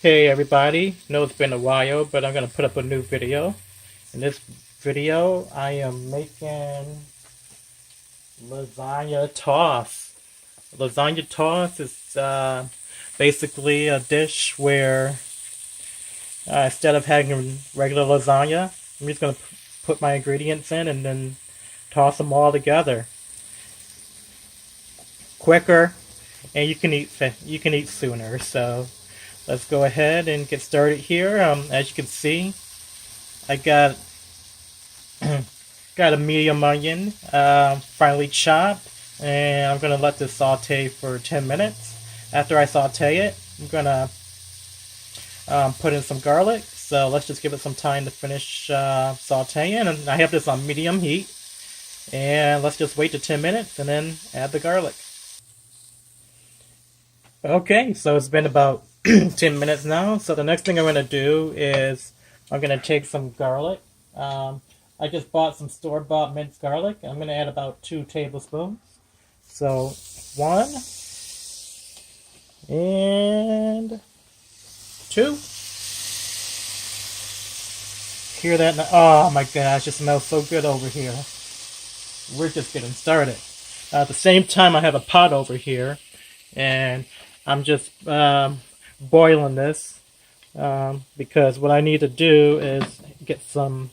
Hey everybody, know it's been a while, but I'm gonna put up a new video. In this video, I am making lasagna toss. Lasagna toss is basically a dish where instead of having regular lasagna, I'm just gonna put my ingredients in and then toss them all together. Quicker, and you can eat sooner. So let's go ahead and get started here. As you can see, I got a medium onion, finely chopped, and I'm gonna let this saute for 10 minutes. After I saute it, I'm gonna put in some garlic. So let's just give it some time to finish sauteing. And I have this on medium heat. And let's just wait to 10 minutes and then add the garlic. Okay, so it's been about 10 minutes now. So the next thing I'm gonna do is I'm gonna take some garlic. I just bought some store-bought minced garlic. I'm going to add about 2 tablespoons. So 1 and 2. Hear that? Oh my gosh, it smells so good over here. We're just getting started. At the same time, I have a pot over here, and I'm just boiling this because what I need to do is get some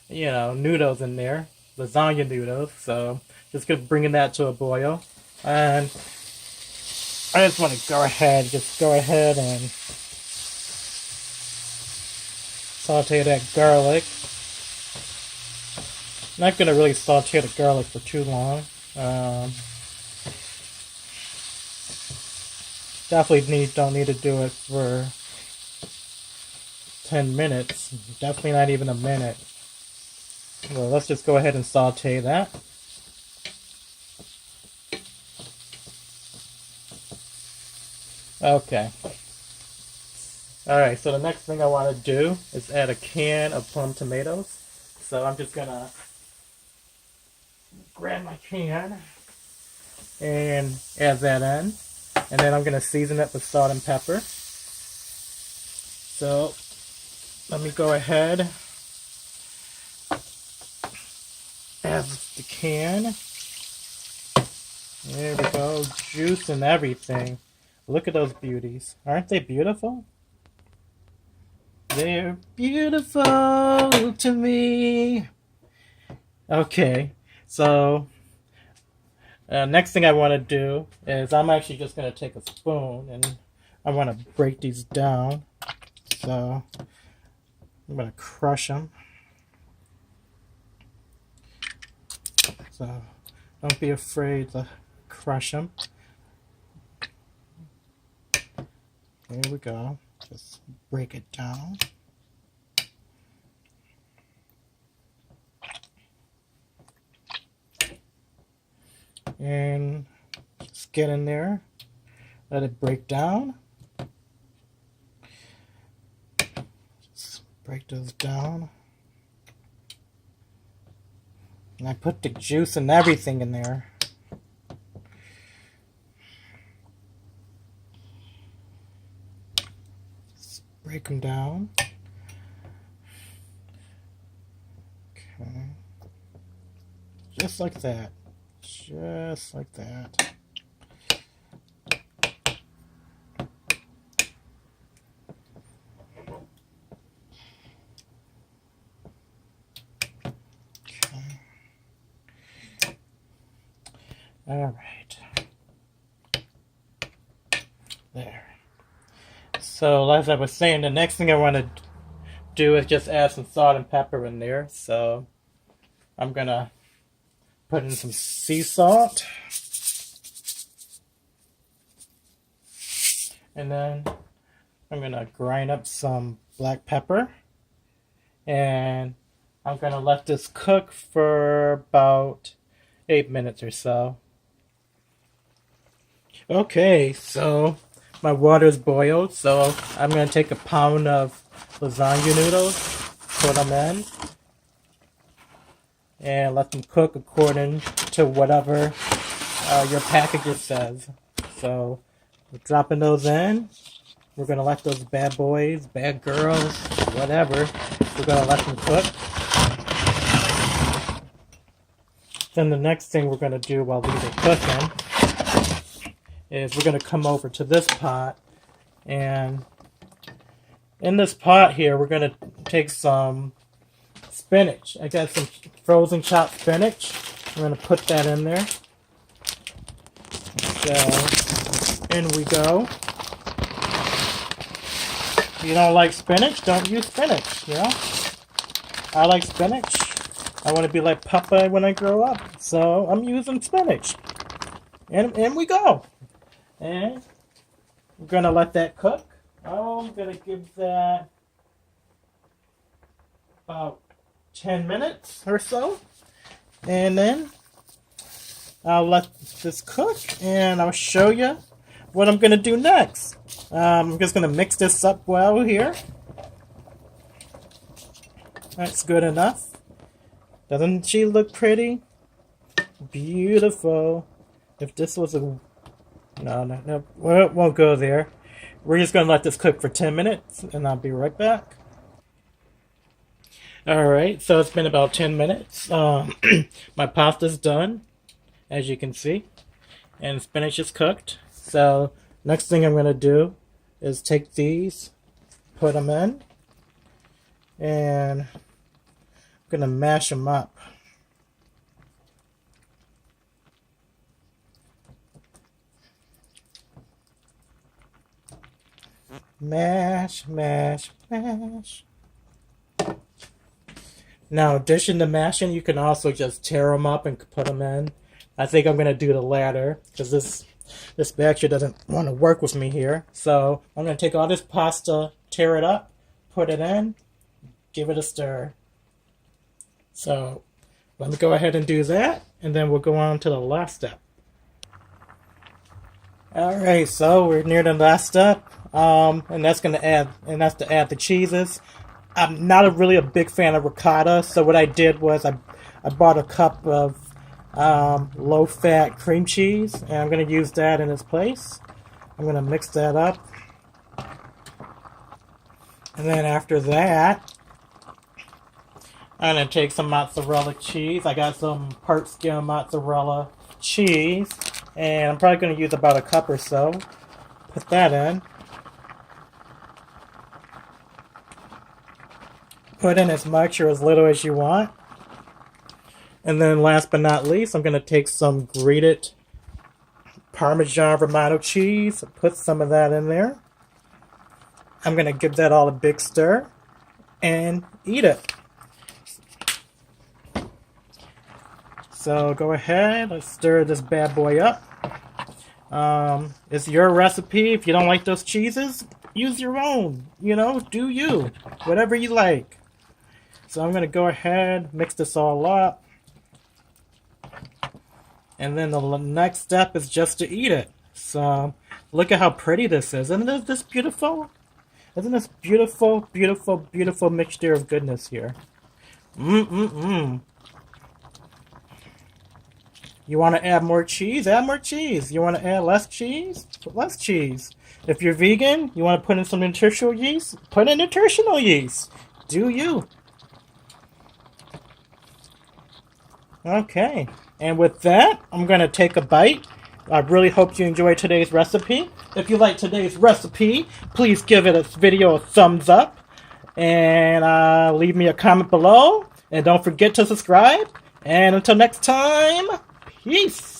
noodles in there, lasagna noodles. So just gonna bringing that to a boil, and I just want to go ahead and saute that garlic. Not gonna really saute the garlic for too long. Definitely don't need to do it for 10 minutes. Definitely not even a minute. Well, let's just go ahead and saute that. Okay. Alright, so the next thing I want to do is add a can of plum tomatoes. So I'm just gonna grab my can and add that in. And then I'm gonna season it with salt and pepper. So let me go ahead, add the can. There we go, juice and everything. Look at those beauties. Aren't they beautiful? They're beautiful to me. Okay, so next thing I want to do is I'm actually just going to take a spoon and I want to break these down. So I'm going to crush them. So don't be afraid to crush them. There we go. Just break it down. And just get in there. Let it break down. Just break those down. And I put the juice and everything in there. Just break them down. Okay. Just like that. Just like that. Okay. All right. There. So as I was saying, the next thing I want to do is just add some salt and pepper in there. So I'm gonna put in some sea salt. And then I'm going to grind up some black pepper. And I'm going to let this cook for about 8 minutes or so. Okay, so my water's boiled. So I'm going to take a pound of lasagna noodles, put them in, and let them cook according to whatever your package says. So we're dropping those in. We're going to let those bad boys, bad girls, whatever, we're going to let them cook. Then the next thing we're going to do while these are cooking is we're going to come over to this pot, and in this pot here we're going to take some spinach. I got some frozen chopped spinach. I'm going to put that in there. So, in we go. If you don't like spinach, don't use spinach, you know? I like spinach. I want to be like Popeye when I grow up, so I'm using spinach. And we go. And we're going to let that cook. Oh, I'm going to give that about 10 minutes or so. And then I'll let this cook, and I'll show you what I'm going to do next. I'm just going to mix this up well here. That's good enough. Doesn't she look pretty? Beautiful. If this was a... No. Well, it won't go there. We're just going to let this cook for 10 minutes, and I'll be right back. Alright, so it's been about 10 minutes. My pasta's done, as you can see. And spinach is cooked. So, next thing I'm going to do is take these, put them in, and I'm going to mash them up. Mash, mash, mash. Now, in addition to mashing, you can also just tear them up and put them in. I think I'm going to do the latter, because this batch doesn't want to work with me here. So, I'm going to take all this pasta, tear it up, put it in, give it a stir. So, let me go ahead and do that, and then we'll go on to the last step. Alright, so we're near the last step. And that's to add the cheeses. I'm not really a big fan of ricotta, so what I did was I bought a cup of low-fat cream cheese, and I'm going to use that in its place. I'm going to mix that up. And then after that, I'm going to take some mozzarella cheese. I got some part skim mozzarella cheese, and I'm probably going to use about a cup or so. Put that in. Put in as much or as little as you want. And then last but not least, I'm going to take some grated Parmesan Romano cheese. Put some of that in there. I'm going to give that all a big stir and eat it. So go ahead, let's stir this bad boy up. It's your recipe. If you don't like those cheeses, use your own. You know, do you. Whatever you like. So I'm going to go ahead, mix this all up. And then the next step is just to eat it. So look at how pretty this is. Isn't this beautiful? Isn't this beautiful, beautiful, beautiful mixture of goodness here? You want to add more cheese? Add more cheese. You want to add less cheese? Put less cheese. If you're vegan, you want to put in some nutritional yeast? Put in nutritional yeast. Do you. Okay, and with that, I'm going to take a bite. I really hope you enjoyed today's recipe. If you like today's recipe, please give it a video a thumbs up. And leave me a comment below. And don't forget to subscribe. And until next time, peace.